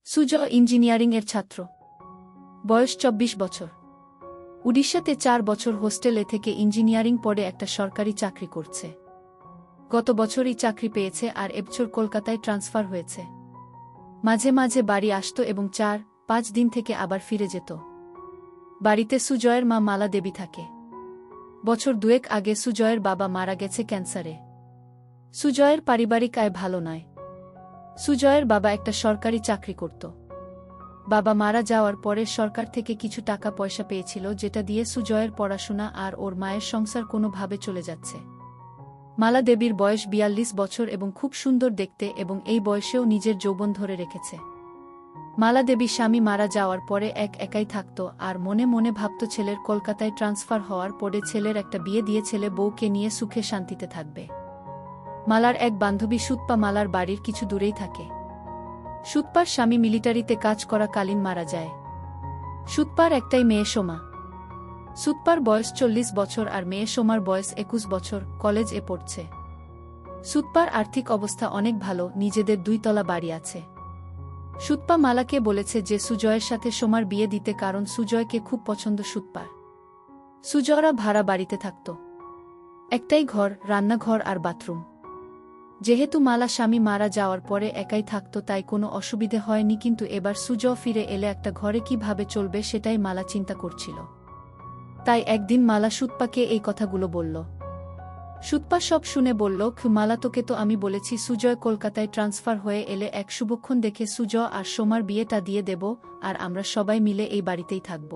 সুজয় ইঞ্জিনিয়ারিংয়ের ছাত্র। বয়স ২৪ বছর। উড়িষ্যাতে ৪ বছর হোস্টেলে থেকে ইঞ্জিনিয়ারিং পড়ে একটা সরকারি চাকরি করছে। গত বছরই চাকরি পেয়েছে আর এবছর কলকাতায় ট্রান্সফার হয়েছে। মাঝে মাঝে বাড়ি আসত এবং ৪-৫ দিন থেকে আবার ফিরে যেত। বাড়িতে সুজয়ের মা মালা দেবী থাকে। বছর দুয়েক আগে সুজয়ের বাবা মারা গেছে ক্যান্সারে। সুজয়ের পারিবারিক আয় ভালো নয়। সুজয়ের বাবা একটা সরকারি চাকরি করত। বাবা মারা যাওয়ার পরে সরকার থেকে কিছু টাকা পয়সা পেয়েছিল, যেটা দিয়ে সুজয়ের পড়াশোনা আর ওর মায়ের সংসার কোনোভাবে চলে যাচ্ছে। মালা দেবীর বয়স ৪২ বছর এবং খুব সুন্দর দেখতে, এবং এই বয়সেও নিজের যৌবন ধরে রেখেছে। মালা দেবী স্বামী মারা যাওয়ার পরে একাই থাকত আর মনে মনে ভাবত ছেলের কলকাতায় ট্রান্সফার হওয়ার পরে ছেলের একটা বিয়ে দিয়ে ছেলে বউকে নিয়ে সুখে শান্তিতে থাকবে। মালার এক বান্ধবী সুতপা মালার বাড়ির কিছু দূরেই থাকে। সুতপার স্বামী মিলিটারিতে কাজ করাকালীন মারা যায়। সুতপার একটাই মেয়ে সোমা। সুতপার বয়স ৪০ বছর আর মেয়ে সোমার বয়স ২১ বছর, কলেজ-এ পড়ছে। সুতপার আর্থিক অবস্থা অনেক ভালো, নিজেদের ২ তলা বাড়ি আছে। সুতপা মালাকে বলেছে যে সুজয়ের সাথে সোমার বিয়ে দিতে, কারণ সুজয়কে খুব পছন্দ সুতপার। সুজয়রা ভাড়া বাড়িতে থাকত। একটাই ঘর, রান্নাঘর আর বাথরুম। যেহেতু মালা স্বামী মারা যাওয়ার পরে একাই থাকত তাই কোনো অসুবিধে হয়নি, কিন্তু এবার সুজয় ফিরে এলে একটা ঘরে কিভাবে চলবে সেটাই মালা চিন্তা করছিল। তাই একদিন মালা সুতপাকে এই কথাগুলো বলল। সুতপা সব শুনে বলল, মালা তোকে তো আমি বলেছি সুজয় কলকাতায় ট্রান্সফার হয়ে এলে এক শুভক্ষণ দেখে সুজয় আর সোমার বিয়েটা দিয়ে দেব, আর আমরা সবাই মিলে এই বাড়িতেই থাকব।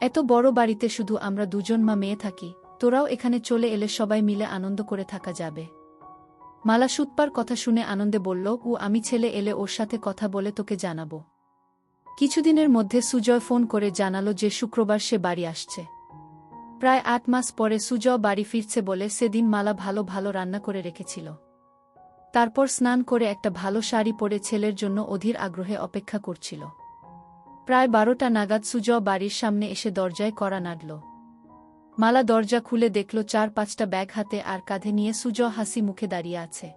এত বড় বাড়িতে শুধু আমরা দুজন মা মেয়ে থাকি, তোরাও এখানে চলে এলে সবাই মিলে আনন্দ করে থাকা যাবে। মালা সুতপার কথা শুনে আনন্দে বলল, আমি ছেলে এলে ওর সাথে কথা বলে তোকে জানাবো। কিছুদিনের মধ্যে সুজয় ফোন করে জানালো যে শুক্রবার সে বাড়ি আসছে। প্রায় ৮ মাস পরে সুজয় বাড়ি ফিরছে বলে সেদিন মালা ভালো ভালো রান্না করে রেখেছিল। তারপর স্নান করে একটা ভালো শাড়ি পরে ছেলের জন্য অধীর আগ্রহে অপেক্ষা করছিল। প্রায় ১২টা নাগাদ সুজয় বাড়ির সামনে এসে দরজায় কড়া নাড়ল। মালা দরজা খুলে দেখল ৪-৫টা ব্যাগ হাতে আর কাঁধে নিয়ে সুজয় হাসি মুখে দাঁড়িয়ে আছে।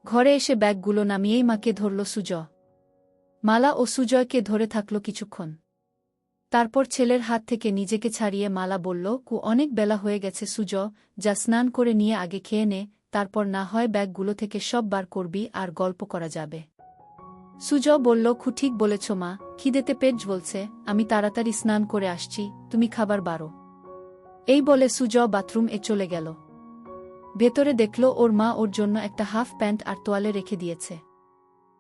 ঘরে এসে ব্যাগগুলো নামিয়েই মাকে ধরল সুজয়। মালা ও সুজয়কে ধরে থাকল কিছুক্ষণ। তারপর ছেলের হাত থেকে নিজেকে ছাড়িয়ে মালা বলল, অনেক বেলা হয়ে গেছে সুজয়, যা স্নান করে নিয়ে আগে খেয়ে নে, তারপর না হয় ব্যাগগুলো থেকে সব বার করবি আর গল্প করা যাবে। সুজয় বলল, ঠিক বলেছ মা, খিদেতে পেট জ্বলছে, আমি তাড়াতাড়ি স্নান করে আসছি, তুমি খাবার বারো। এই বলে সুজয় বাথরুম-এ চলে গেল। ভেতরে দেখল ওর মা ওর জন্য একটা হাফ প্যান্ট আর তোয়ালে রেখে দিয়েছে।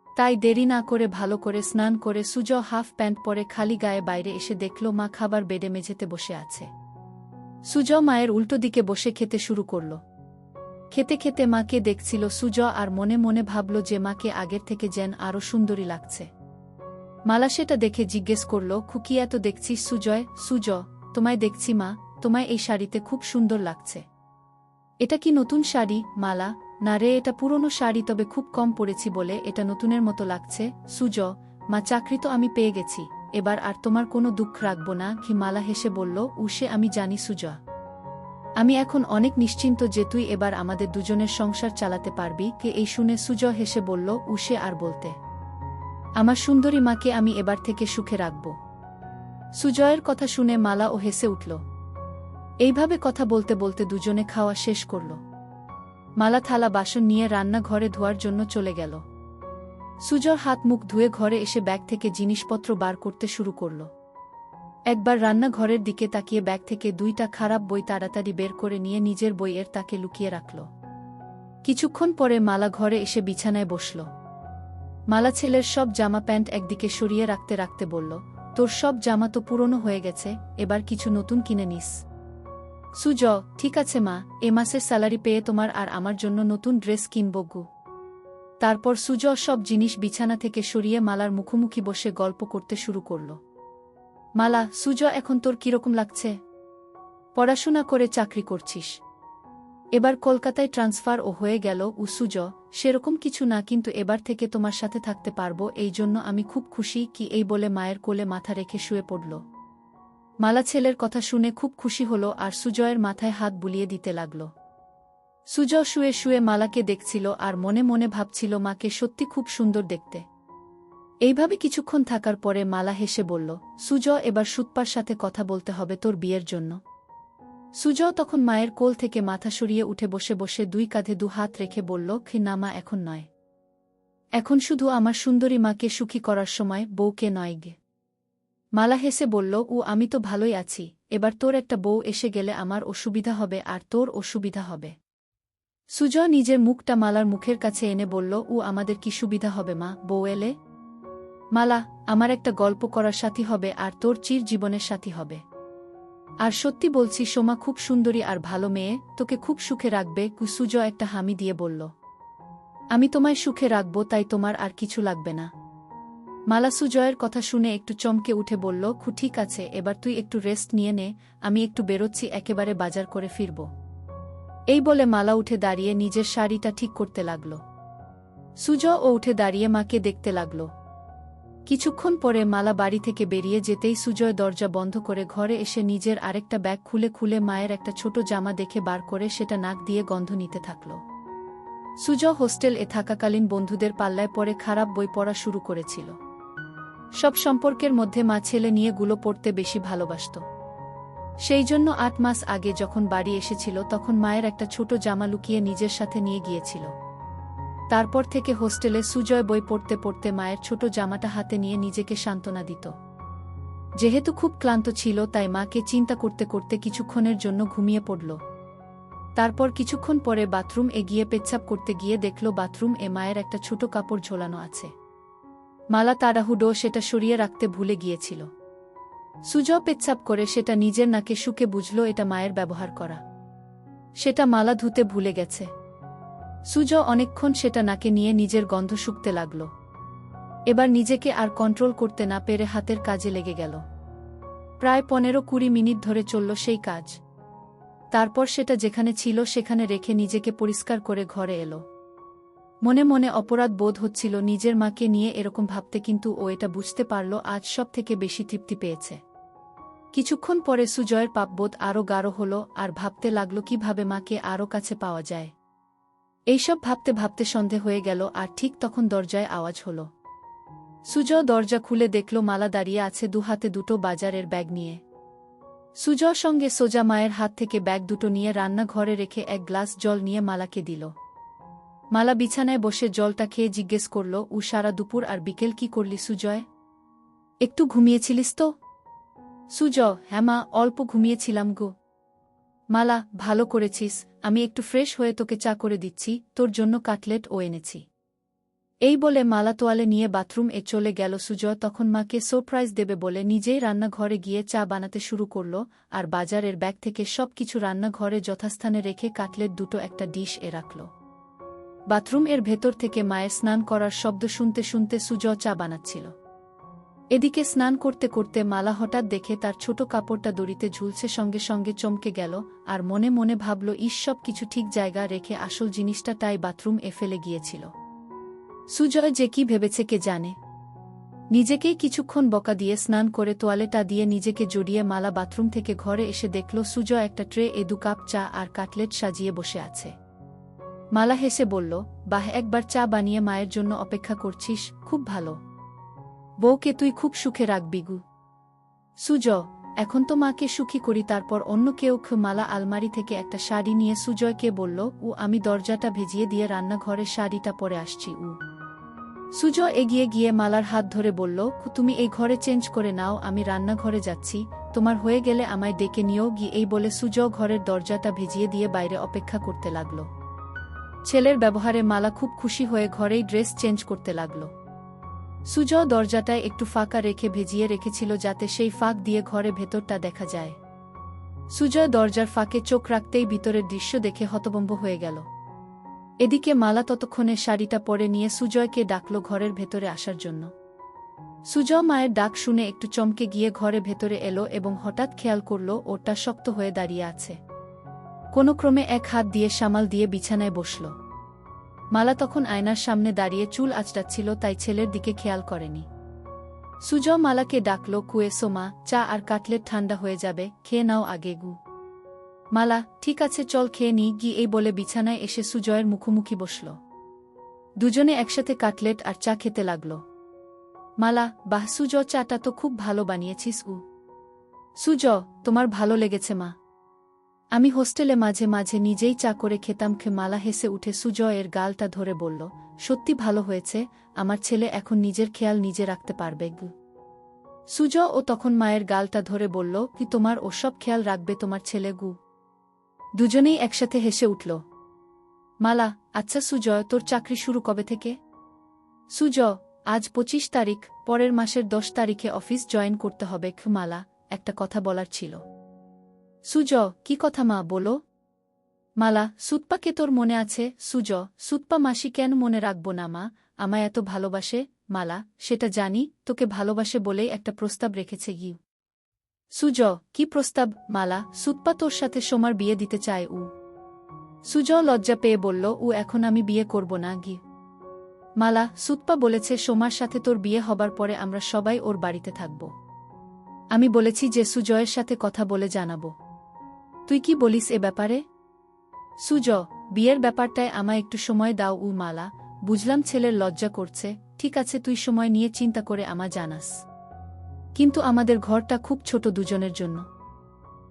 তাই দেরি না করে ভালো করে স্নান করে সুজয় হাফ প্যান্ট পরে খালি গায়ে বাইরে এসে দেখল মা খাবার বেডে মেঝেতে বসে আছে। সুজয় মায়ের উল্টো দিকে বসে খেতে শুরু করল। খেতে খেতে মাকে দেখছিল সুজয় আর মনে মনে ভাবল যে মাকে আগের থেকে যেন আরও সুন্দরী লাগছে। মালা সেটা দেখে জিজ্ঞেস করল, কি এত দেখছিস সুজয়? সুজয়, তোমায় দেখছি মা, তোমায় এই শাড়িতে খুব সুন্দর লাগছে। এটা কি নতুন শাড়ি? মালা, না রে, এটা পুরনো শাড়ি, তবে খুব কম পরেছি বলে এটা নতুনের মতো লাগছে। সুজয়, মা, চাকরি তো আমি পেয়ে গেছি, এবার আর তোমার কোনো দুঃখ রাখব না। মালা হেসে বলল, সে আমি জানি সুজয়, আমি এখন অনেক নিশ্চিন্ত যে তুই এবার আমাদের দুজনের সংসার চালাতে পারবি। এই শুনে সুজয় হেসে বলল, সে আর বলতে, আমার সুন্দরী মাকে আমি এবার থেকে সুখে রাখব। সুজয়ের কথা শুনে মালা ও হেসে উঠল। এইভাবে কথা বলতে বলতে দুজনে খাওয়া শেষ করল। মালা থালা বাসন নিয়ে রান্নাঘরে ধোয়ার জন্য চলে গেল। সুজয় হাত মুখ ধুয়ে ঘরে এসে ব্যাগ থেকে জিনিসপত্র বার করতে শুরু করল। একবার রান্নাঘরের দিকে তাকিয়ে ব্যাগ থেকে 2টা খারাপ বই তাড়াতাড়ি বের করে নিয়ে নিজের বইয়ের তাকে লুকিয়ে রাখল। কিছুক্ষণ পরে মালা ঘরে এসে বিছানায় বসল। মালা ছেলের সব জামা প্যান্ট একদিকে সরিয়ে রাখতে রাখতে বলল, তোর সব জামা তো পুরনো হয়ে গেছে, এবার কিছু নতুন কিনে নিস। সুজয়, ঠিক আছে মা, এ মাসের স্যালারি পেয়ে তোমার আর আমার জন্য নতুন ড্রেস কিনব গু। তারপর সুজয় সব জিনিস বিছানা থেকে সরিয়ে মালার মুখোমুখি বসে গল্প করতে শুরু করল। মালা, সুজয়, এখন তোর কিরকম লাগছে? পড়াশোনা করে চাকরি করছিস, এবার কলকাতায় ট্রান্সফার ও হয়ে গেল। সুজয়, সেরকম কিছু না, কিন্তু এবার থেকে তোমার সাথে থাকতে পারবো, এই জন্য আমি খুব খুশি। এই বলে মায়ের কোলে মাথা রেখে শুয়ে পড়ল। মালা ছেলের কথা শুনে খুব খুশি হল আর সুজয়ের মাথায় হাত বুলিয়ে দিতে লাগল। সুজয় শুয়ে শুয়ে মালাকে দেখছিল আর মনে মনে ভাবছিল মাকে সত্যি খুব সুন্দর দেখতে। এইভাবে কিছুক্ষণ থাকার পরে মালা হেসে বলল, সুজয়, এবার সুতপার সাথে কথা বলতে হবে তোর বিয়ের জন্য। সুজয় তখন মায়ের কোল থেকে মাথা সরিয়ে উঠে বসে বসে দুই কাঁধে দু হাত রেখে বলল, না মা, এখন নয়। এখন শুধু আমার সুন্দরী মাকে সুখী করার সময়, বউকে নয় গে। মালা হেসে বলল, আমি তো ভালোই আছি, এবার তোর একটা বউ এসে গেলে আমার অসুবিধা হবে আর তোর অসুবিধা হবে। সুজয় নিজের মুখটা মালার মুখের কাছে এনে বলল, আমাদের কি সুবিধা হবে মা, বউ এলে? মালা, আমার একটা গল্প করার সাথী হবে আর তোর চির জীবনের সাথী হবে। আর সত্যি বলছি, সোমা খুব সুন্দরী আর ভালো মেয়ে, তোকে খুব সুখে রাখবে। সুজয় একটা হামি দিয়ে বলল, আমি তোমায় সুখে রাখব, তাই তোমার আর কিছু লাগবে না। মালা সুজয়ের কথা শুনে একটু চমকে উঠে বলল, ঠিক আছে, এবার তুই একটু রেস্ট নিয়ে নে, আমি একটু বেরোচ্ছি, একেবারে বাজার করে ফিরব। এই বলে মালা উঠে দাঁড়িয়ে নিজের শাড়িটা ঠিক করতে লাগল। সুজয় উঠে দাঁড়িয়ে মাকে দেখতে লাগল। কিছুক্ষণ পরে মালা বাড়ি থেকে বেরিয়ে যেতেই সুজয় দরজা বন্ধ করে ঘরে এসে নিজের আরেকটা ব্যাগ খুলে খুলে মায়ের একটা ছোট জামা দেখে বার করে সেটা নাক দিয়ে গন্ধ নিতে থাকল। সুজয় হোস্টেল থাকাকালীন বন্ধুদের পাল্লায় পড়ে খারাপ বই পড়া শুরু করেছিল। সব সম্পর্কের মধ্যে মা ছেলে নিয়ে গুলো পড়তে বেশি ভালোবাসত। সেই জন্য ৮ মাস আগে যখন বাড়ি এসেছিল তখন মায়ের একটা ছোট জামা লুকিয়ে নিজের সাথে নিয়ে গিয়েছিল। তারপর থেকে হোস্টেলে সুজয় বই পড়তে পড়তে মায়ের ছোট জামাটা হাতে নিয়ে নিজেকে সান্ত্বনা দিত। যেহেতু খুব ক্লান্ত ছিল তাই মাকে চিন্তা করতে করতে কিছুক্ষণের জন্য ঘুমিয়ে পড়ল। তারপর কিছুক্ষণ পরে বাথরুম গিয়ে পেচ্ছাপ করতে গিয়ে দেখল বাথরুম মায়ের একটা ছোট কাপড় ঝোলানো আছে। মালা তাড়াহুড়ো সেটা সরিয়ে রাখতে ভুলে গিয়েছিল। সুজয় পেচ্ছাপ করে সেটা নিজের নাকে শুকে বুঝল এটা মায়ের ব্যবহার করা। সেটা মালা ধুতে ভুলে গেছে। সুজয় অনেকক্ষণ সেটা নাকে নিয়ে নিজের গন্ধ শুকতে লাগল। এবার নিজেকে আর কন্ট্রোল করতে না পেরে হাতের কাজে লেগে গেল। প্রায় 15-20 মিনিট ধরে চলল সেই কাজ। তারপর সেটা যেখানে ছিল সেখানে রেখে নিজেকে পরিষ্কার করে ঘরে এলো। মনে মনে অপরাধ বোধ হচ্ছিল নিজের মাকে নিয়ে এরকম ভাবতে, কিন্তু ও এটা বুঝতে পারল আজ সব থেকে বেশি তৃপ্তি পেয়েছে। কিছুক্ষণ পরে সুজয়ের পাপবোধ আরও গাঢ় হল আর ভাবতে লাগল কিভাবে মাকে আরও কাছে পাওয়া যায়। এইসব ভাবতে ভাবতে সন্ধে হয়ে গেল আর ঠিক তখন দরজায় আওয়াজ হল। সুজয় দরজা খুলে দেখল মালা দাঁড়িয়ে আছে দু হাতে দুটো বাজারের ব্যাগ নিয়ে। সুজয় সঙ্গে সোজা মায়ের হাত থেকে ব্যাগ দুটো নিয়ে রান্নাঘরে রেখে এক গ্লাস জল নিয়ে মালাকে দিল। মালা বিছানায় বসে জলটা খেয়ে জিজ্ঞেস করল, সারা দুপুর আর বিকেল কি করলি সুজয়? একটু ঘুমিয়েছিলিস তো? সুজয়, হ্যাঁ মা, অল্প ঘুমিয়েছিলাম গো। মালা, ভালো করেছিস, আমি একটু ফ্রেশ হয়ে তোকে চা করে দিচ্ছি, তোর জন্য কাটলেট এনেছি। এই বলে মালা তোয়ালে নিয়ে বাথরুম চলে গেল। সুজয় তখন মাকে সারপ্রাইজ দেবে বলে নিজেই রান্নাঘরে গিয়ে চা বানাতে শুরু করল আর বাজারের ব্যাগ থেকে সব কিছু রান্নাঘরে যথাস্থানে রেখে কাটলেট দুটো একটা ডিশ রাখল। বাথরুম ভেতর থেকে মায়ের স্নান করার শব্দ শুনতে শুনতে সুজয় চা বানাচ্ছিল। এদিকে স্নান করতে করতে মালা হঠাৎ দেখে তার ছোট কাপড়টা দড়িতে ঝুলছে, সঙ্গে সঙ্গে চমকে গেল আর মনে মনে ভাবল, সব কিছু ঠিক জায়গা রেখে আসল জিনিসটা তাই বাথরুম ফেলে গিয়েছিল। সুজয় যে কি ভেবেছে কে জানে। নিজেকেই কিছুক্ষণ বকা দিয়ে স্নান করে তোয়ালেটা দিয়ে নিজেকে জড়িয়ে মালা বাথরুম থেকে ঘরে এসে দেখল সুজয় একটা ট্রে 2 কাপ চা আর কাটলেট সাজিয়ে বসে আছে। মালা হেসে বলল, বাহ, একবার চা বানিয়ে মায়ের জন্য অপেক্ষা করছিস, খুব ভালো। বউকে তুই খুব সুখে রাখবি গু। সুজয়, এখন তো মাকে সুখী করি, তারপর অন্য কেউ। মালা আলমারি থেকে একটা শাড়ি নিয়ে সুজয়কে বলল, আমি দরজাটা ভেজিয়ে দিয়ে রান্নাঘরে শাড়িটা পরে আসছি। সুজয় এগিয়ে গিয়ে মালার হাত ধরে বলল, তুমি এই ঘরে চেঞ্জ করে নাও, আমি রান্নাঘরে যাচ্ছি, তোমার হয়ে গেলে আমায় ডেকে নিও গিয়ে। এই বলে সুজয় ঘরের দরজাটা ভেজিয়ে দিয়ে বাইরে অপেক্ষা করতে লাগল। ছেলের ব্যবহারে মালা খুব খুশি হয়ে ঘরেই ড্রেস চেঞ্জ করতে লাগল। সুজয় দরজাটায় একটু ফাঁকা রেখে ভেজিয়ে রেখেছিল যাতে সেই ফাঁক দিয়ে ঘরে ভেতরটা দেখা যায়। সুজয় দরজার ফাঁকে চোখ রাখতেই ভিতরের দৃশ্য দেখে হতভম্ব হয়ে গেল। এদিকে মালা ততক্ষণে শাড়িটা পরে নিয়ে সুজয়কে ডাকল ঘরের ভেতরে আসার জন্য। সুজয় মায়ের ডাক শুনে একটু চমকে গিয়ে ঘরে ভেতরে এলো এবং হঠাৎ খেয়াল করল ওটা শক্ত হয়ে দাঁড়িয়ে আছে। কোনো ক্রমে এক হাত দিয়ে সামাল দিয়ে বিছানায় বসল। মালা তখন আয়নার সামনে দাঁড়িয়ে চুল আঁচড়াচ্ছিল, তাই ছেলের দিকে খেয়াল করেনি। সুজয় মালাকে ডাকল, সোমা, চা আর কাটলেট ঠান্ডা হয়ে যাবে, খেয়ে নাও আগে গু। মালা, ঠিক আছে, চল খেয়ে নি গি। এই বলে বিছানায় এসে সুজয়ের মুখোমুখি বসল। দুজনে একসাথে কাটলেট আর চা খেতে লাগল। মালা, বাহ সুজ, চাটা তো খুব ভালো বানিয়েছিস। সুজ, তোমার ভালো লেগেছে মা? আমি হোস্টেলে মাঝে মাঝে নিজেই চা করে খেতাম। মালা হেসে উঠে সুজয়ের গালটা ধরে বলল, সত্যি ভালো হয়েছে, আমার ছেলে এখন নিজের খেয়াল নিজে রাখতে পারবে। সুজ ও তখন মায়ের গালটা ধরে বলল, কি তোমার ওসব খেয়াল রাখবে তোমার ছেলে? দুজনেই একসাথে হেসে উঠল। মালা, আচ্ছা সুজয়, তোর চাকরি শুরু কবে থেকে? সুজ, আজ 25 তারিখ, পরের মাসের 10 তারিখে অফিস জয়েন করতে হবে। মালা, একটা কথা বলার ছিল। সুজ, কি কথা মা, বলো। মালা, সুতপাকে তোর মনে আছে? সুজ, সুতপা মাসি কেন মনে রাখব না মা, আমায় এত ভালোবাসে। মালা, সেটা জানি, তোকে ভালোবাসে বলেই একটা প্রস্তাব রেখেছে। সুজ, কি প্রস্তাব? মালা, সুতপা তোর সাথে সোমার বিয়ে দিতে চায়। সুজ লজ্জা পেয়ে বলল, এখন আমি বিয়ে করব না। মালা, সুতপা বলেছে সোমার সাথে তোর বিয়ে হবার পরে আমরা সবাই ওর বাড়িতে থাকব। আমি বলেছি যে সুজয়ের সাথে কথা বলে জানাবো। তুই কি বলিস এ ব্যাপারে? সুজ, বিয়ের ব্যাপারটায় আমায় একটু সময় দাও। মালা, বুঝলাম ছেলের লজ্জা করছে, ঠিক আছে, তুই সময় নিয়ে চিন্তা করে আমায় জানাস। কিন্তু আমাদের ঘরটা খুব ছোট দুজনের জন্য।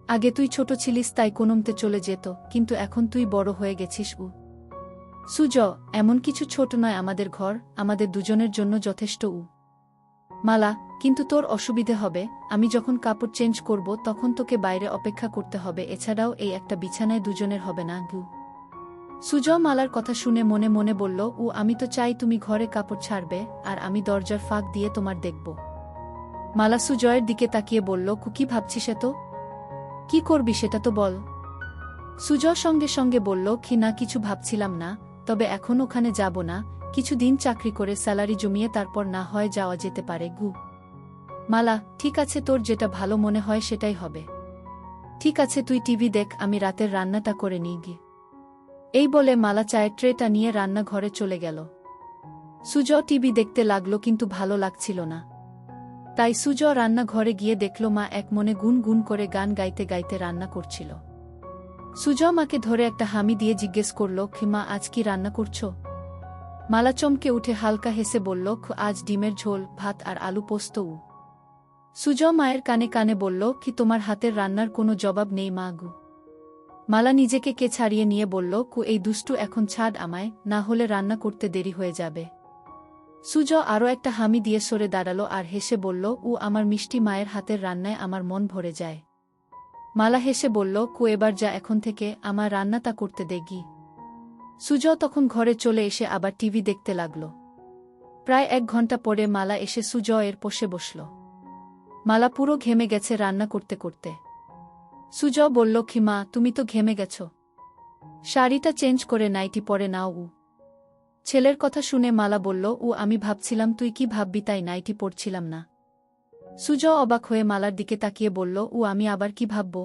আগে তুই ছোট ছিলিস তাই কোনোমতে চলে যেত, কিন্তু এখন তুই বড় হয়ে গেছিস। সুজ, এমন কিছু ছোট নয় আমাদের ঘর, আমাদের দুজনের জন্য যথেষ্ট। মালা, কিন্তু তোর অসুবিধে হবে, আমি যখন কাপড় চেঞ্জ করব তখন তোকে বাইরে অপেক্ষা করতে হবে, এছাড়াও এই একটা বিছানায় দুজনের হবে না। সুজ মালার কথা শুনে মনে মনে বলল, আমি তো চাই তুমি ঘরে কাপড় ছাড়বে, আর আমি দরজার ফাঁক দিয়ে তোমার দেখব। মালা সুজয়ের দিকে তাকিয়ে বলল, কি ভাবছিস এত? কি করবি সেটা তো বল। সুজ সঙ্গে সঙ্গে বলল, না কিছু ভাবছিলাম না, তবে এখন ওখানে যাব না, কিছুদিন চাকরি করে স্যালারি জমিয়ে তারপর না হয় যাওয়া যেতে পারে। মালা, ঠিক আছে, তোর যেটা ভালো মনে হয় সেটাই হবে। ঠিক আছে, তুই টিভি দেখ, আমি রাতের রান্নাটা করে নিই। এই বলে মালা চায়ের ট্রেটা নিয়ে রান্নাঘরে চলে গেল। সুজ টিভি দেখতে লাগলো, কিন্তু ভালো লাগছিল না। তাই সুজ রান্নাঘরে গিয়ে দেখল মা এক মনে গুন গুন করে গান গাইতে গাইতে রান্না করছিল। সুজ মাকে ধরে একটা হামি দিয়ে জিজ্ঞেস করল, মা আজ কি রান্না করছ? মালা চমকে উঠে হালকা হেসে বলল, আজ ডিমের ঝোল, ভাত আর আলু পোস্ত। সুজ মায়ের কানে কানে বলল, তোমার হাতের রান্নার কোনো জবাব নেই মা। মালা নিজেকে কে ছাড়িয়ে নিয়ে বলল, এই দুষ্টু এখন ছাড় আমায়, না হলে রান্না করতে দেরি হয়ে যাবে। সুজ আরও একটা হামি দিয়ে সরে দাঁড়ালো আর হেসে বলল, আমার মিষ্টি মায়ের হাতের রান্নায় আমার মন ভরে যায়। মালা হেসে বলল, এবার যা এখন থেকে, আমার রান্নাটা করতে দেগি। সুজ তখন ঘরে চলে এসে আবার টিভি দেখতে লাগল। প্রায় 1 ঘন্টা পরে মালা এসে সুজ এর পাশে বসল। মালা পুরো ঘেমে গেছে রান্না করতে করতে। সুজ বলল, মা তুমি তো ঘেমে গেছ, শাড়িটা চেঞ্জ করে নাইটি পরে নাও। ছেলের কথা শুনে মালা বলল, আমি ভাবছিলাম তুই কি ভাববি তাই নাইটি পরছিলাম না। সুজ অবাক হয়ে মালার দিকে তাকিয়ে বলল, আমি আবার কি ভাবব?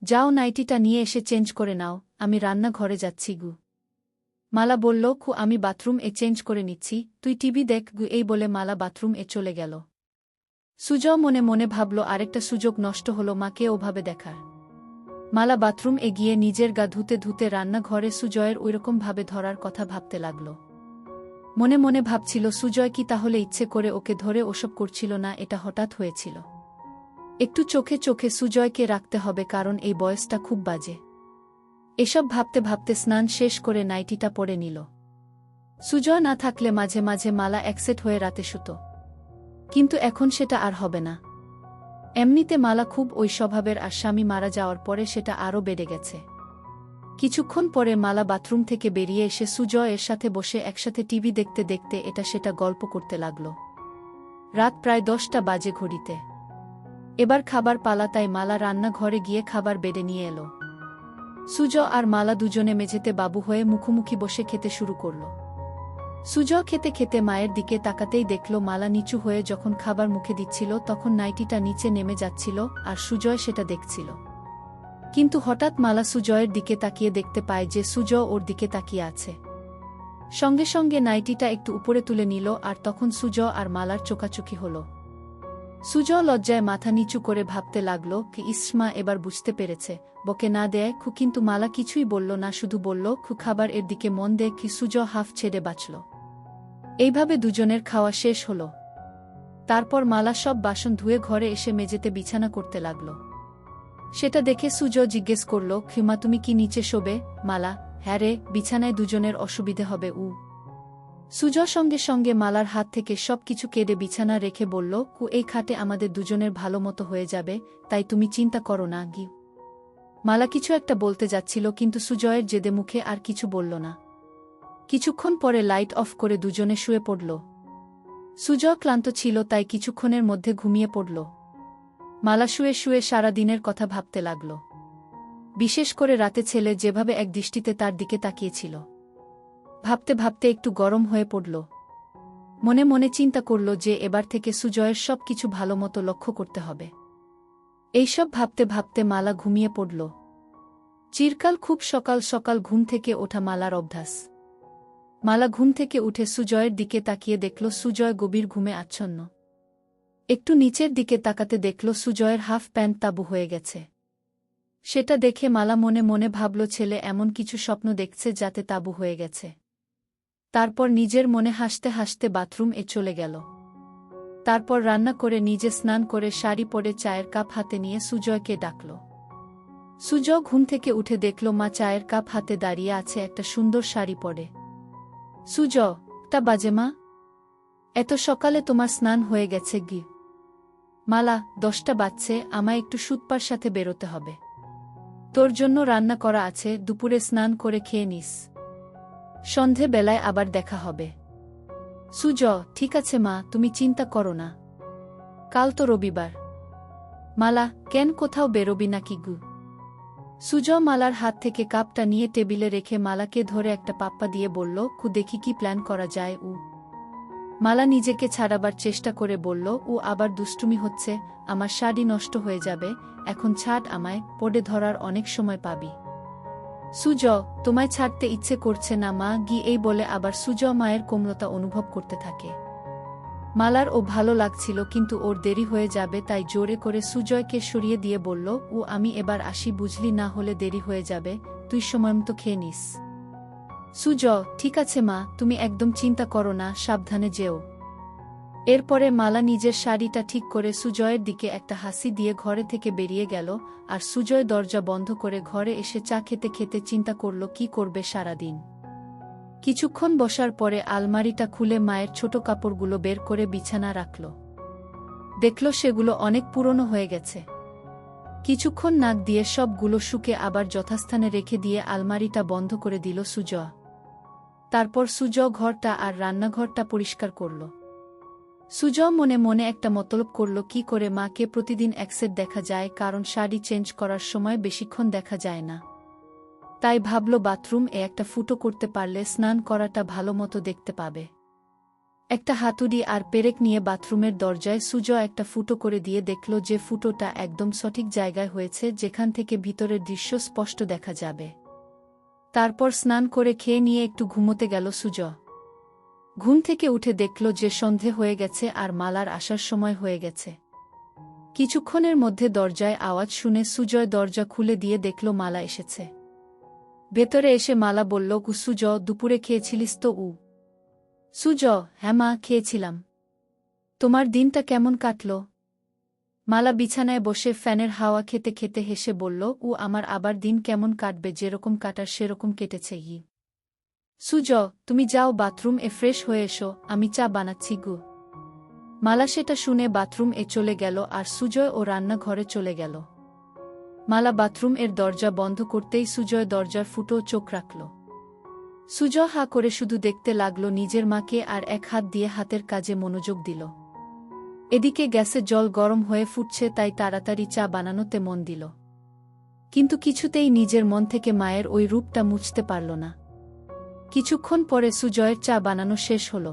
যাও নাইটিটা নিয়ে এসে চেঞ্জ করে নাও, আমি রান্নাঘরে যাচ্ছি। মালা বলল, আমি বাথরুম এ চেঞ্জ করে নিচ্ছি, তুই টিভি দেখ। এই বলে মালা বাথরুম এ চলে গেল। সুজ মনে মনে ভাবল, আরেকটা সুযোগ নষ্ট হলো মাকে ওভাবে দেখার। মালা বাথরুম এ গিয়ে নিজের গা ধুতে ধুতে রান্নাঘরে সুজয়ের ওইরকম ভাবে ধরার কথা ভাবতে লাগল। মনে মনে ভাবছিল, সুজয় কি তাহলে ইচ্ছে করে ওকে ধরে ওসব করছিল না, এটা হঠাৎ হয়েছিল। একটু চোখে চোখে সুজয়কে রাখতে হবে, কারণ এই বয়সটা খুব বাজে। এসব ভাবতে ভাবতে স্নান শেষ করে নাইটিটা পরে নিল। সুজয় না থাকলে মাঝে মাঝে মালা একসেট হয়ে রাতে শুত, কিন্তু এখন সেটা আর হবে না। এমনিতে মালা খুব ওই স্বভাবের, আর স্বামী মারা যাওয়ার পরে সেটা আরও বেড়ে গেছে। কিছুক্ষণ পরে মালা বাথরুম থেকে বেরিয়ে এসে সুজয় এর সাথে বসে একসাথে টিভি দেখতে দেখতে এটা সেটা গল্প করতে লাগল। রাত প্রায় 10টা বাজে ঘড়িতে। এবার খাবার পালা, তাই মালা রান্নাঘরে গিয়ে খাবার বেড়ে নিয়ে এলো। সুজ আর মালা দুজনে মেঝেতে বাবু হয়ে মুখোমুখি বসে খেতে শুরু করল। সুজ খেতে খেতে মায়ের দিকে তাকাতেই দেখল মালা নিচু হয়ে যখন খাবার মুখে দিচ্ছিল তখন নাইটিটা নিচে নেমে যাচ্ছিল, আর সুজয় সেটা দেখছিল। কিন্তু হঠাৎ মালা সুজয়ের দিকে তাকিয়ে দেখতে পায় যে সুজ ওর দিকে তাকিয়ে আছে। সঙ্গে সঙ্গে নাইটিটা একটু উপরে তুলে নিল, আর তখন সুজ আর মালার চোকাচুকি হল। সুজ লজ্জায় মাথা নিচু করে ভাবতে লাগল, ইসমা এবার বুঝতে পেরেছে, বকে না দেয়। কিন্তু মালা কিছুই বলল না, শুধু বলল, খাবার এর দিকে মন দে। সুজ হাফ ছেড়ে বাঁচল। এইভাবে দুজনের খাওয়া শেষ হল। তারপর মালা সব বাসন ধুয়ে ঘরে এসে মেঝেতে বিছানা করতে লাগল। সেটা দেখে সুজয় জিজ্ঞেস করল, ক্ষমা তুমি কি নিচে শোবে? মালা, হ্যাঁ রে, বিছানায় দুজনের অসুবিধে হবে। সুজয় সঙ্গে সঙ্গে মালার হাত থেকে সব কিছু কেড়ে বিছানা রেখে বলল, এই খাটে আমাদের দুজনের ভালো মতো হয়ে যাবে, তাই তুমি চিন্তা করো না গি। মালা কিছু একটা বলতে যাচ্ছিল, কিন্তু সুজয়ের জেদে মুখে আর কিছু বলল না। কিছুক্ষণ পরে লাইট অফ করে দুজনে শুয়ে পড়ল। সুজয় ক্লান্ত ছিল, তাই কিছুক্ষণের মধ্যে ঘুমিয়ে পড়ল। মালা শুয়ে শুয়ে সারা দিনের কথা ভাবতে লাগল। বিশেষ করে রাতে ছেলে যেভাবে এক দৃষ্টিতে তার দিকে তাকিয়েছিল। ভাবতে ভাবতে একটু গরম হয়ে পড়ল। মনে মনে চিন্তা করল যে এবার থেকে সুজয়ের সব কিছু ভালো মতো লক্ষ্য করতে হবে। এইসব ভাবতে ভাবতে মালা ঘুমিয়ে পড়ল। চিরকাল খুব সকাল সকাল ঘুম থেকে ওঠা মালার অভ্যাস। মালা ঘুম থেকে উঠে সুজয়ের দিকে তাকিয়ে দেখল সুজয় গভীর ঘুমে আচ্ছন্ন। একটু নিচের দিকে তাকাতে দেখল সুজয়ের হাফ প্যান্ট তাবু হয়ে গেছে। সেটা দেখে মালা মনে মনে ভাবল ছেলে এমন কিছু স্বপ্ন দেখছে যাতে তাবু হয়ে গেছে। তারপর নিজের মনে হাসতে হাসতে বাথরুম চলে গেল। তারপর রান্না করে নিজে স্নান করে শাড়ি পরে চায়ের কাপ হাতে নিয়ে সুজয়কে ডাকল। সুজয় ঘুম থেকে উঠে দেখল মা চায়ের কাপ হাতে দাঁড়িয়ে আছে একটা সুন্দর শাড়ি পরে। সুজয়, তা বাজে মা? এত সকালে তোমার স্নান হয়ে গেছে গি? মালা, 10টা বাজছে, আমায় একটু সুতপার সাথে বেরোতে হবে। তোর জন্য রান্না করা আছে, দুপুরে স্নান করে খেয়ে নিস। সন্ধে বেলায় আবার দেখা হবে। সুজয়, ঠিক আছে মা, তুমি চিন্তা করো না। কাল তো রবিবার। মালা, কেন কোথাও বেরোবি নাকি গু? সুজয় মালার হাত থেকে কাপটা নিয়ে টেবিলে রেখে মালাকে ধরে একটা পাপ্পা দিয়ে বলল, দেখি কি প্ল্যান করা যায়। মালা নিজেকে ছাড়াবার চেষ্টা করে বলল, আবার দুষ্টুমি হচ্ছে, আমার শাড়ি নষ্ট হয়ে যাবে, এখন ছাড় আমায়, পড়ে ধরার অনেক সময় পাবি। সুজয়, তোমায় ছাড়তে ইচ্ছে করছে না মা গি, এই বলে আবার সুজয় মায়ের কোমলতা অনুভব করতে থাকে। মালার ভালো লাগছিল, কিন্তু ওর দেরি হয়ে যাবে, তাই জোরে করে সুজয়কে সরিয়ে দিয়ে বলল, আমি এবার আসি বুঝলি, না হলে দেরি হয়ে যাবে, তুই সময়মতো খেয়ে নিস। সুজয়, ঠিক আছে মা, তুমি একদম চিন্তা করো না, সাবধানে যেও। এরপরে মালা নিজের শাড়িটা ঠিক করে সুজয়ের দিকে একটা হাসি দিয়ে ঘরে থেকে বেরিয়ে গেল, আর সুজয় দরজা বন্ধ করে ঘরে এসে চা খেতে খেতে চিন্তা করল কি করবে সারাদিন। কিছুক্ষণ বসার পরে আলমারিটা খুলে মায়ের ছোট কাপড়গুলো বের করে বিছানা রাখল। দেখল সেগুলো অনেক পুরনো হয়ে গেছে। কিছুক্ষণ নাক দিয়ে সবগুলো শুকে আবার যথাস্থানে রেখে দিয়ে আলমারিটা বন্ধ করে দিল সুজয়। তারপর সুজয় ঘরটা আর রান্নাঘরটা পরিষ্কার করল। সুজয় মনে মনে একটা মতলব করল কি করে মাকে প্রতিদিন একসেট দেখা যায়, কারণ শাড়ি চেঞ্জ করার সময় বেশিক্ষণ দেখা যায় না। তাই ভাবল বাথরুম একটা ফুটো করতে পারলে স্নান করাটা ভালো মতো দেখতে পাবে। একটা হাতুড়ি আর পেরেক নিয়ে বাথরুমের দরজায় সুজয় একটা ফুটো করে দিয়ে দেখল যে ফুটোটা একদম সঠিক জায়গায় হয়েছে, যেখান থেকে ভিতরের দৃশ্য স্পষ্ট দেখা যাবে। তারপর স্নান করে খেয়ে নিয়ে একটু ঘুমোতে গেল সুজয়। ঘুম থেকে উঠে দেখল যে সন্ধে হয়ে গেছে আর মালার আসার সময় হয়ে গেছে। কিছুক্ষণের মধ্যে দরজায় আওয়াজ শুনে সুজয় দরজা খুলে দিয়ে দেখল মালা এসেছে। ভেতরে এসে মালা বলল, সুজয়, দুপুরে খেয়েছিলিস তো? সুজয়, হ্যাঁ মা, খেয়েছিলাম। তোমার দিনটা কেমন কাটল? মালা বিছানায় বসে ফ্যানের হাওয়া খেতে খেতে হেসে বলল, আমার আবার দিন কেমন কাটবে, যেরকম কাটার সেরকম কেটেছে। সুজয়, তুমি যাও বাথরুম ফ্রেশ হয়ে এসো, আমি চা বানাচ্ছি গু। মালা সেটা শুনে বাথরুম চলে গেল আর সুজয় রান্নাঘরে চলে গেল। মালা বাথরুম দরজা বন্ধ করতেই সুজয় দরজার ফুটো চোখ রাখল। সুজয় হা করে শুধু দেখতে লাগল নিজের মাকে আর এক হাত দিয়ে হাতের কাজে মনোযোগ দিল। এদিকে গ্যাসে জল গরম হয়ে ফুটছে, তাই তাড়াতাড়ি চা বানানোতে মন দিল। কিন্তু কিছুতেই নিজের মন থেকে মায়ের ওই রূপটা মুছতে পারল না। কিছুক্ষণ পরে সুজয়ের চা বানানো শেষ হল।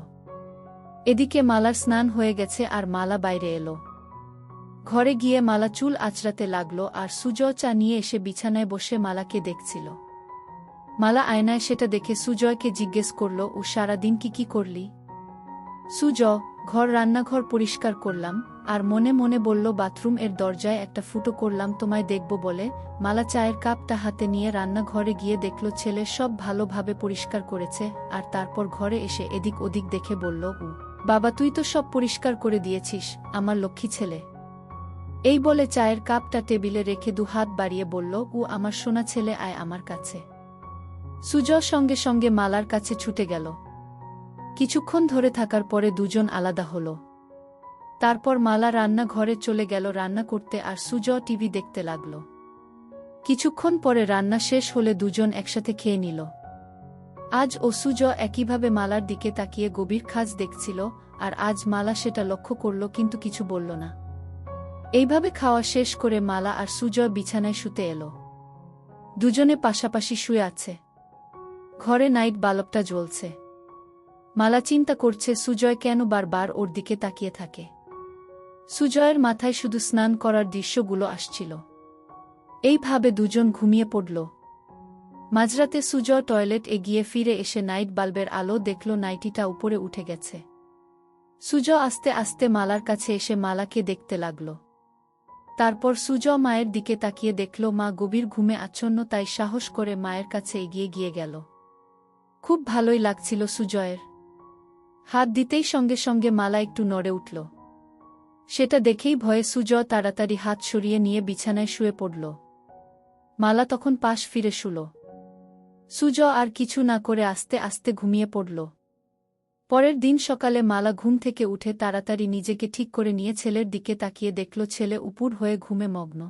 এদিকে মালার স্নান হয়ে গেছে আর মালা বাইরে এলো। ঘরে গিয়ে মালা চুল আঁচড়াতে লাগল আর সুজয় চা নিয়ে এসে বিছানায় বসে মালাকে দেখছিল। মালা আয়নায় সেটা দেখে সুজয়কে জিজ্ঞেস করল, সারাদিন কি করলি? সুজয়, ঘর রান্নাঘর পরিষ্কার করলাম, আর মনে মনে বলল বাথরুম দরজায় একটা ফুটো করলাম তোমায় দেখব বলে। মালা চায়ের কাপটা হাতে নিয়ে রান্নাঘরে গিয়ে দেখল ছেলে সব ভালোভাবে পরিষ্কার করেছে, আর তারপর ঘরে এসে এদিক ওদিক দেখে বলল, বাবা, তুই তো সব পরিষ্কার করে দিয়েছিস, আমার লক্ষ্মী ছেলে। এই বলে চায়ের কাপটা টেবিলে রেখে 2 হাত বাড়িয়ে বলল, ও আমার সোনা ছেলে, আয় আমার কাছে। সুজয় সঙ্গে সঙ্গে মালার কাছে ছুটে গেল। কিছুক্ষণ ধরে থাকার পরে দুজন আলাদা হল। তারপর মালা রান্নাঘরে চলে গেল রান্না করতে, আর সুজয় টিভি দেখতে লাগল। কিছুক্ষণ পরে রান্না শেষ হলে দুজন একসাথে খেয়ে নিল। আজ ও সুজয় একইভাবে মালার দিকে তাকিয়ে গভীর খাজ দেখছিল, আর আজ মালা সেটা লক্ষ্য করল কিন্তু কিছু বলল না। এইভাবে খাওয়া শেষ করে মালা আর সুজয় বিছানায় শুতে এলো। দুজনে পাশাপাশি শুয়ে আছে। ঘরে নাইট বাল্বটা জ্বলছে। মালা চিন্তা করছে সুজয় কেন বারবার ওর দিকে তাকিয়ে থাকে। সুজয়ের মাথায় শুধু স্নান করার দৃশ্যগুলো আসছিল। এইভাবে দুজন ঘুমিয়ে পড়ল। মাঝরাতে সুজয় টয়লেট এগিয়ে ফিরে এসে নাইট বাল্বের আলো দেখল নাইটিটা উপরে উঠে গেছে। সুজয় আস্তে আস্তে মালার কাছে এসে মালাকে দেখতে লাগল। তারপর সুজয় মায়ের দিকে তাকিয়ে দেখল মা গভীর ঘুমে আচ্ছন্ন, তাই সাহস করে মায়ের কাছে এগিয়ে গিয়ে গেল। খুব ভালোই লাগছিল সুজয়ের। হাত দিতেই সঙ্গে সঙ্গে মালা একটু নড়ে উঠল। সেটা দেখেই ভয়ে সুজয় তাড়াতাড়ি হাত সরিয়ে নিয়ে বিছানায় শুয়ে পড়ল। মালা তখন পাশ ফিরে শুল। সুজয় আর কিছু না করে আস্তে আস্তে ঘুমিয়ে পড়ল। পরের দিন সকালে মালা ঘুম থেকে উঠে তাড়াতাড়ি নিজেকে ঠিক করে নিয়ে ছেলের দিকে তাকিয়ে দেখল ছেলে উপুড় হয়ে ঘুমে মগ্ন।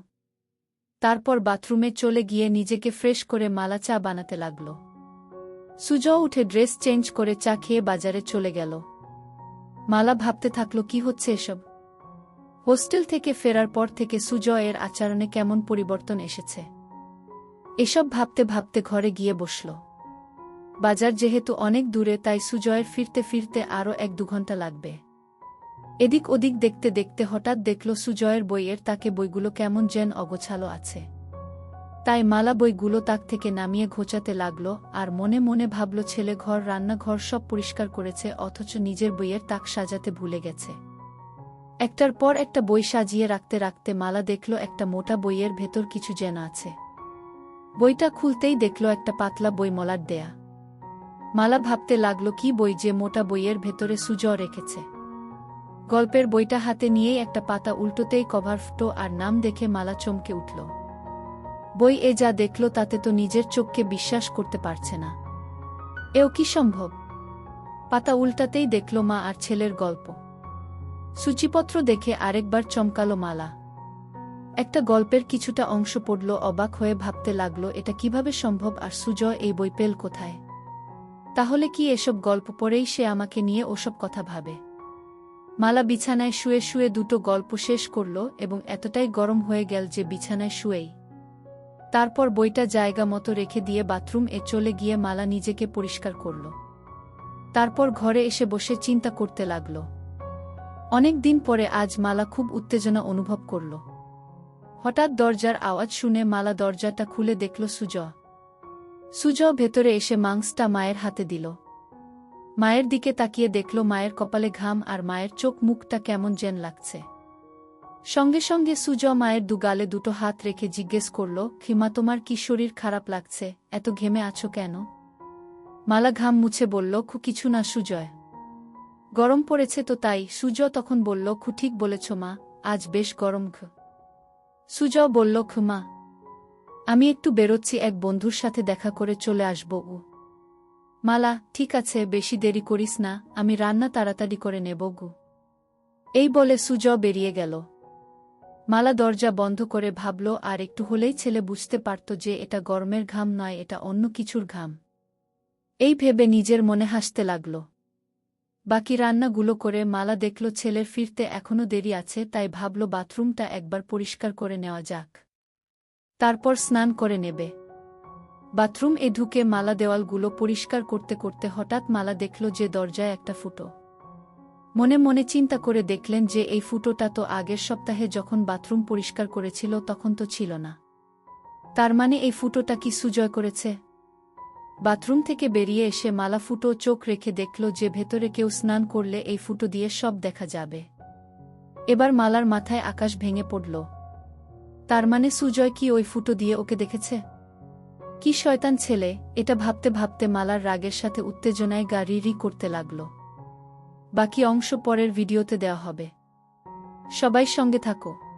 তারপর বাথরুমে চলে গিয়ে নিজেকে ফ্রেশ করে মালা চা বানাতে লাগল। সুজয় উঠে ড্রেস চেঞ্জ করে চা খেয়ে বাজারে চলে গেল। মালা ভাবতে থাকল কি হচ্ছে এসব। হোস্টেল থেকে ফেরার পর থেকে সুজয়ের আচরণে কেমন পরিবর্তন এসেছে। এসব ভাবতে ভাবতে ঘরে গিয়ে বসল। বাজার যেহেতু অনেক দূরে, তাই সুজয়ের ফিরতে ফিরতে আরও 1-2 ঘন্টা লাগবে। এদিক ওদিক দেখতে দেখতে হঠাৎ দেখল সুজয়ের বইয়ের তাকে বইগুলো কেমন যেন অগোছালো আছে। তাই মালা বইগুলো তাক থেকে নামিয়ে ঘোচাতে লাগল, আর মনে মনে ভাবল ছেলে ঘর রান্নাঘর সব পরিষ্কার করেছে, অথচ নিজের বইয়ের তাক সাজাতে ভুলে গেছে। একটার পর একটা বই সাজিয়ে রাখতে রাখতে মালা দেখল একটা মোটা বইয়ের ভেতর কিছু যেন আছে। বইটা খুলতেই দেখল একটা পাতলা বই মলাট দেয়া। মালা ভাবতে লাগল কি বই যে মোটা বইয়ের ভেতরে সুজয় রেখেছে। গল্পের বইটা হাতে নিয়েই একটা পাতা উল্টোতেই কভার ফুটো, আর নাম দেখে মালা চমকে উঠল। বই এ যা দেখল তাতে তো নিজের চোখকে বিশ্বাস করতে পারছে না। এও কি সম্ভব? পাতা উল্টাতেই দেখল মা আর ছেলের গল্প। সূচিপত্র দেখে আরেকবার চমকালো মালা। একটা গল্পের কিছুটা অংশ পড়ল, অবাক হয়ে ভাবতে লাগল এটা কিভাবে সম্ভব, আর সুজয় এই বই পেল কোথায়? তাহলে কি এসব গল্প পড়েই সে আমাকে নিয়ে ওসব কথা ভাবে? মালা বিছানায় শুয়ে শুয়ে 2টো গল্প শেষ করল এবং এতটাই গরম হয়ে গেল যে বিছানায় শুয়েই তারপর বইটা জায়গা মতো রেখে দিয়ে বাথরুম এ চলে গিয়ে মালা নিজেকে পরিষ্কার করল। তারপর ঘরে এসে বসে চিন্তা করতে লাগল। অনেক দিন পরে আজ মালা খুব উত্তেজনা অনুভব করল। হঠাৎ দরজার আওয়াজ শুনে মালা দরজাটা খুলে দেখল সুজয়। সুজয় ভেতরে এসে মাংসটা মায়ের হাতে দিল। মায়ের দিকে তাকিয়ে দেখল মায়ের কপালে ঘাম, আর মায়ের চোখ মুখটা কেমন যেন লাগছে। সঙ্গে সঙ্গে সুজয় মায়ের 2 গালে 2টো হাত রেখে জিজ্ঞেস করল, খিমা, তোমার কি শরীর খারাপ লাগছে? এত ঘেমে আছো কেন? মালা ঘাম মুছে বলল, কিছু না সুজয়, গরম পড়েছে তো তাই। সুজয় তখন বলল, ঠিক বলেছ মা, আজ বেশ গরম। সুজয় বলল, মা, আমি একটু বেরোচ্ছি, এক বন্ধুর সাথে দেখা করে চলে আসব। মালা, ঠিক আছে, বেশি দেরি করিস না, আমি রান্না তাড়াতাড়ি করে নেব গু। এই বলে সুজয় বেরিয়ে গেল। মালা দরজা বন্ধ করে ভাবল আর একটু হলেই ছেলে বুঝতে পারত যে এটা গরমের ঘাম নয়, এটা অন্য কিছুর ঘাম। এই ভেবে নিজের মনে হাসতে লাগল। বাকি রান্নাগুলো করে মালা দেখল ছেলের ফিরতে এখনো দেরি আছে, তাই ভাবল বাথরুমটা একবার পরিষ্কার করে নেওয়া যাক, তারপর স্নান করে নেবে। বাথরুম এ ঢুকে মালা দেওয়ালগুলো পরিষ্কার করতে করতে হঠাৎ মালা দেখল যে দরজায় একটা ফুটো। মনে মনে চিন্তা করে দেখলেন যে এই ফুটোটা তো আগের সপ্তাহে যখন বাথরুম পরিষ্কার করেছিল তখন তো ছিল না। তার মানে এই ফুটোটা কি সুজয় করেছে? বাথরুম থেকে বেরিয়ে এসে মালা ফুটো চোখ রেখে দেখল যে ভেতরে কেউ স্নান করলে এই ফুটো দিয়ে সব দেখা যাবে। এবার মালার মাথায় আকাশ ভেঙে পড়ল। তার মানে সুজয় কি ওই ফুটো দিয়ে ওকে দেখেছে? কি শয়তান ছেলে! এটা ভাবতে ভাবতে মালার রাগের সাথে উত্তেজনায় গা রি রি করতে লাগল। বাকি অংশ পরের ভিডিওতে দেওয়া হবে। সবাই সঙ্গে থাকো।